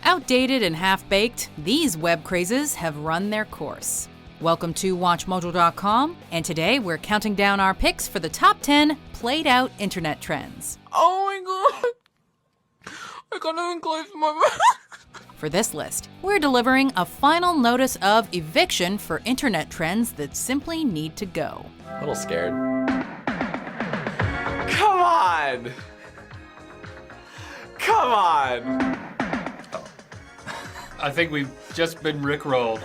Outdated and half-baked, these web crazes have run their course. Welcome to WatchMojo.com, and today we're counting down our picks for the top 10 played-out internet trends. Oh my god, I can't even close my mouth. For this list, we're delivering a final notice of eviction for internet trends that simply need to go. A little scared. Come on! Come on! I think we've just been rickrolled.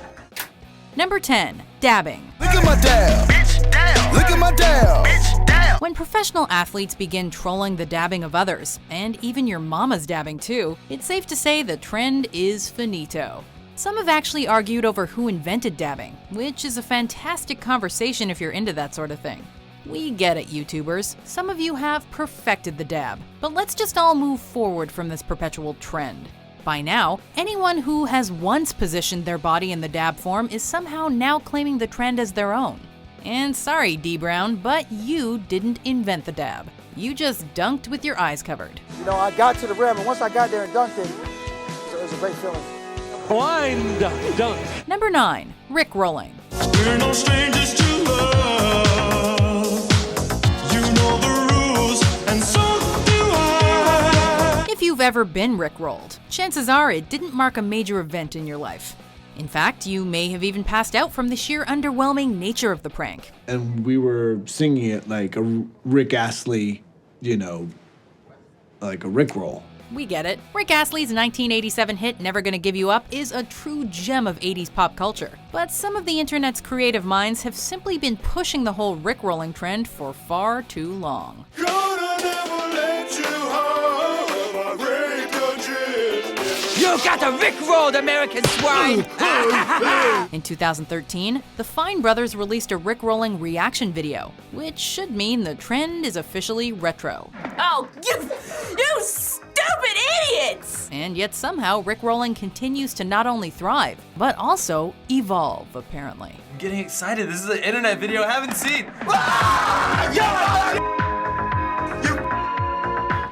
Number 10, dabbing. Look at my dab. Bitch, damn. Look at my dab. Bitch, damn. When professional athletes begin trolling the dabbing of others, and even your mama's dabbing too, it's safe to say the trend is finito. Some have actually argued over who invented dabbing, which is a fantastic conversation if you're into that sort of thing. We get it, YouTubers. Some of you have perfected the dab, but let's just all move forward from this perpetual trend. By now, anyone who has once positioned their body in the dab form is somehow now claiming the trend as their own. And sorry, D. Brown, but you didn't invent the dab. You just dunked with your eyes covered. You know, I got to the rim, and once I got there and dunked it, so it was a great feeling. Blind dunk. Number 9, Rickrolling. We're no strangers to love. You know the rules, and so do I. If you've ever been Rickrolled, chances are it didn't mark a major event in your life. In fact, you may have even passed out from the sheer underwhelming nature of the prank. And we were singing it like a Rick Astley, like a Rickroll. We get it. Rick Astley's 1987 hit Never Gonna Give You Up is a true gem of 80s pop culture. But some of the internet's creative minds have simply been pushing the whole Rickrolling trend for far too long. You got a rickrolled, American swine! In 2013, the Fine Brothers released a Rickrolling reaction video, which should mean the trend is officially retro. Oh, you stupid idiots! And yet somehow Rickrolling continues to not only thrive, but also evolve, apparently. I'm getting excited. This is an internet video I haven't seen.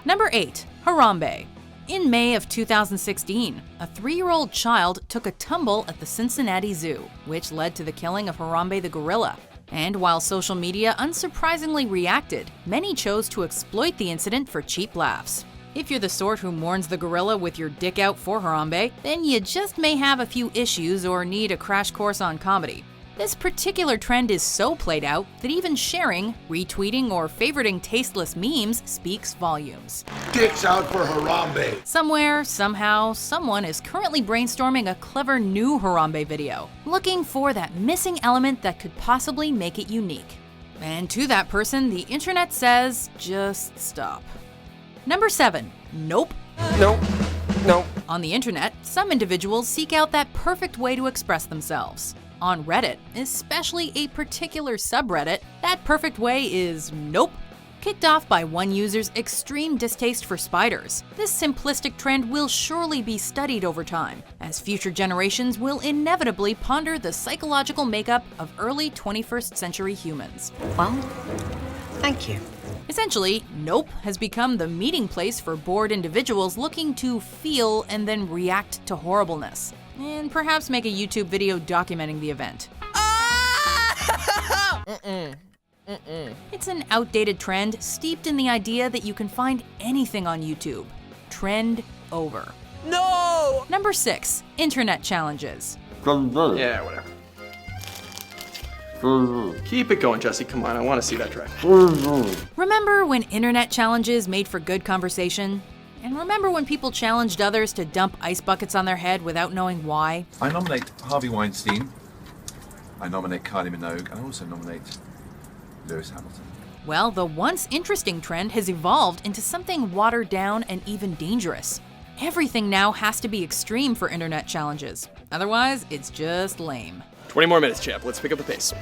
Number 8, Harambe. In May of 2016, a 3-year-old child took a tumble at the Cincinnati Zoo, which led to the killing of Harambe the gorilla. And while social media unsurprisingly reacted, many chose to exploit the incident for cheap laughs. If you're the sort who mourns the gorilla with your dick out for Harambe, then you just may have a few issues or need a crash course on comedy. This particular trend is so played out that even sharing, retweeting, or favoriting tasteless memes speaks volumes. Dicks out for Harambe. Somewhere, somehow, someone is currently brainstorming a clever new Harambe video, looking for that missing element that could possibly make it unique. And to that person, the internet says, just stop. Number 7, nope. Nope. Nope. On the internet, some individuals seek out that perfect way to express themselves. On Reddit, especially a particular subreddit, that perfect way is nope. Kicked off by one user's extreme distaste for spiders, this simplistic trend will surely be studied over time, as future generations will inevitably ponder the psychological makeup of early 21st century humans. Well, thank you. Essentially, nope has become the meeting place for bored individuals looking to feel and then react to horribleness, and perhaps make a YouTube video documenting the event. It's an outdated trend steeped in the idea that you can find anything on YouTube. Trend over. No! Number 6, internet challenges. Yeah, whatever. Keep it going, Jesse. Come on, I want to see that track. Remember when internet challenges made for good conversation? And remember when people challenged others to dump ice buckets on their head without knowing why? I nominate Harvey Weinstein. I nominate Kylie Minogue. I also nominate Lewis Hamilton. Well, the once interesting trend has evolved into something watered down and even dangerous. Everything now has to be extreme for internet challenges. Otherwise, it's just lame. 20 more minutes, champ. Let's pick up the pace.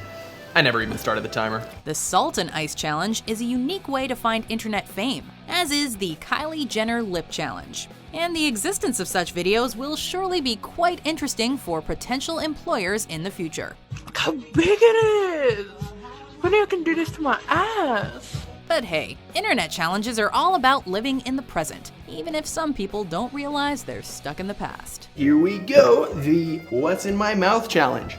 I never even started the timer. The Salt and Ice Challenge is a unique way to find internet fame, as is the Kylie Jenner Lip Challenge. And the existence of such videos will surely be quite interesting for potential employers in the future. Look how big it is! When are you gonna do this to my ass? But hey, internet challenges are all about living in the present, even if some people don't realize they're stuck in the past. Here we go, the What's in My Mouth challenge.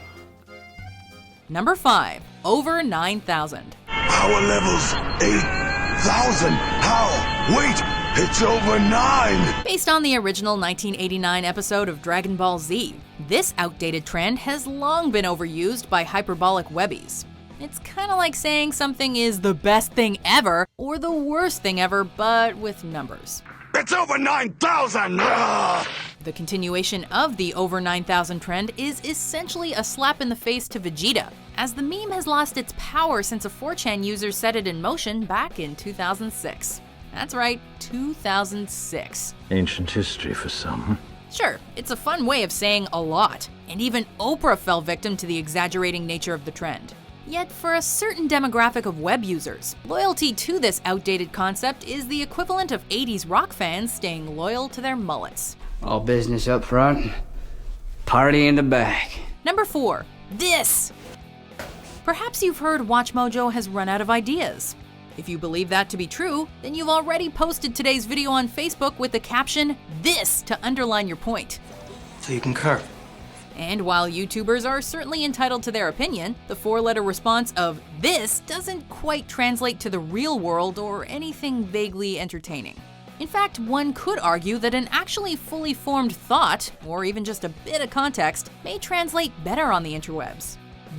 Number 5, over 9,000. Power levels 8,000. How? Wait, it's over 9. Based on the original 1989 episode of Dragon Ball Z, this outdated trend has long been overused by hyperbolic webbies. It's kind of like saying something is the best thing ever or the worst thing ever, but with numbers. It's over 9,000. The continuation of the over 9,000 trend is essentially a slap in the face to Vegeta, as the meme has lost its power since a 4chan user set it in motion back in 2006. That's right, 2006. Ancient history for some. Sure, it's a fun way of saying a lot, and even Oprah fell victim to the exaggerating nature of the trend. Yet for a certain demographic of web users, loyalty to this outdated concept is the equivalent of 80s rock fans staying loyal to their mullets. All business up front, party in the back. Number 4, this! Perhaps you've heard WatchMojo has run out of ideas. If you believe that to be true, then you've already posted today's video on Facebook with the caption, "This," to underline your point. So you concur. And while YouTubers are certainly entitled to their opinion, the 4-letter response of "this" doesn't quite translate to the real world or anything vaguely entertaining. In fact, one could argue that an actually fully formed thought, or even just a bit of context, may translate better on the interwebs.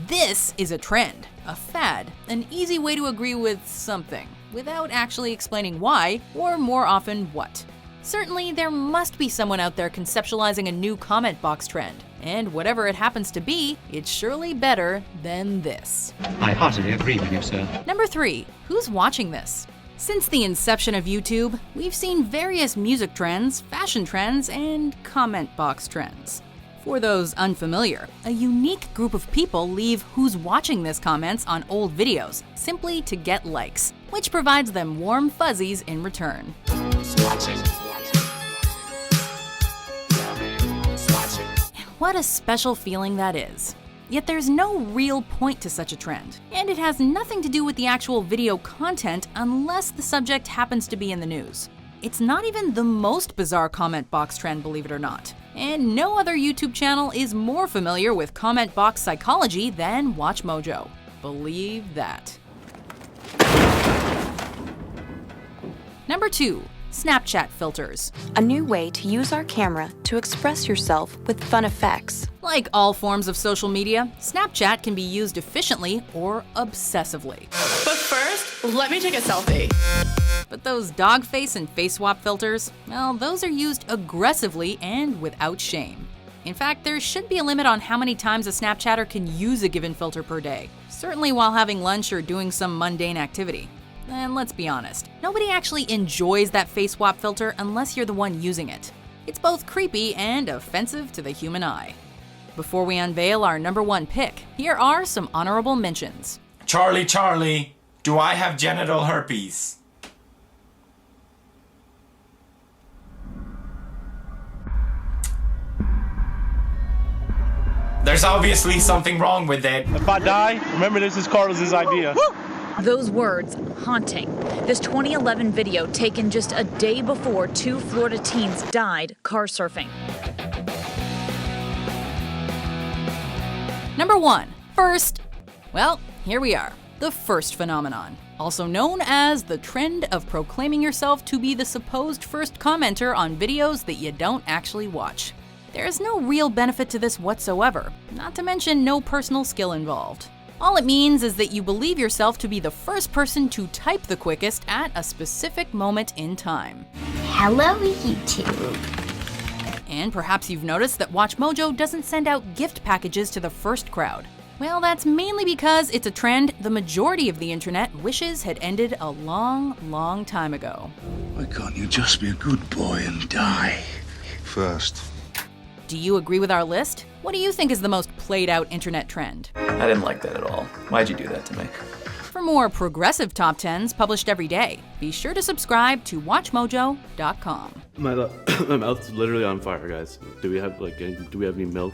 This is a trend, a fad, an easy way to agree with something, without actually explaining why, or more often what. Certainly, there must be someone out there conceptualizing a new comment box trend, and whatever it happens to be, it's surely better than this. I heartily agree with you, sir. Number 3, who's watching this? Since the inception of YouTube, we've seen various music trends, fashion trends, and comment box trends. For those unfamiliar, a unique group of people leave "who's watching this" comments on old videos simply to get likes, which provides them warm fuzzies in return. What a special feeling that is. Yet there's no real point to such a trend, and it has nothing to do with the actual video content unless the subject happens to be in the news. It's not even the most bizarre comment box trend, believe it or not. And no other YouTube channel is more familiar with comment box psychology than WatchMojo. Believe that. Number 2, Snapchat filters. A new way to use our camera to express yourself with fun effects. Like all forms of social media, Snapchat can be used efficiently or obsessively. But first, let me take a selfie. But those dog face and face swap filters, well, those are used aggressively and without shame. In fact, there should be a limit on how many times a Snapchatter can use a given filter per day, certainly while having lunch or doing some mundane activity. And let's be honest, nobody actually enjoys that face swap filter unless you're the one using it. It's both creepy and offensive to the human eye. Before we unveil our number 1 pick, here are some honorable mentions. Charlie, do I have genital herpes? There's obviously something wrong with it. If I die, remember this is Carlos's idea. Those words, haunting. This 2011 video taken just a day before 2 Florida teens died car surfing. Number 1, first. Well, here we are, the first phenomenon, also known as the trend of proclaiming yourself to be the supposed first commenter on videos that you don't actually watch. There is no real benefit to this whatsoever, not to mention no personal skill involved. All it means is that you believe yourself to be the first person to type the quickest at a specific moment in time. Hello, YouTube. And perhaps you've noticed that WatchMojo doesn't send out gift packages to the first crowd. Well, that's mainly because it's a trend the majority of the internet wishes had ended a long, long time ago. Why can't you just be a good boy and die first? Do you agree with our list? What do you think is the most played out internet trend? I didn't like that at all. Why'd you do that to me? For more progressive top 10s published every day, be sure to subscribe to WatchMojo.com. My mouth's literally on fire, guys. Do we have any milk?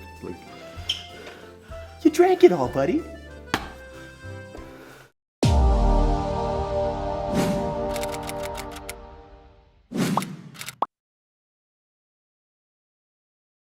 You drank it all, buddy.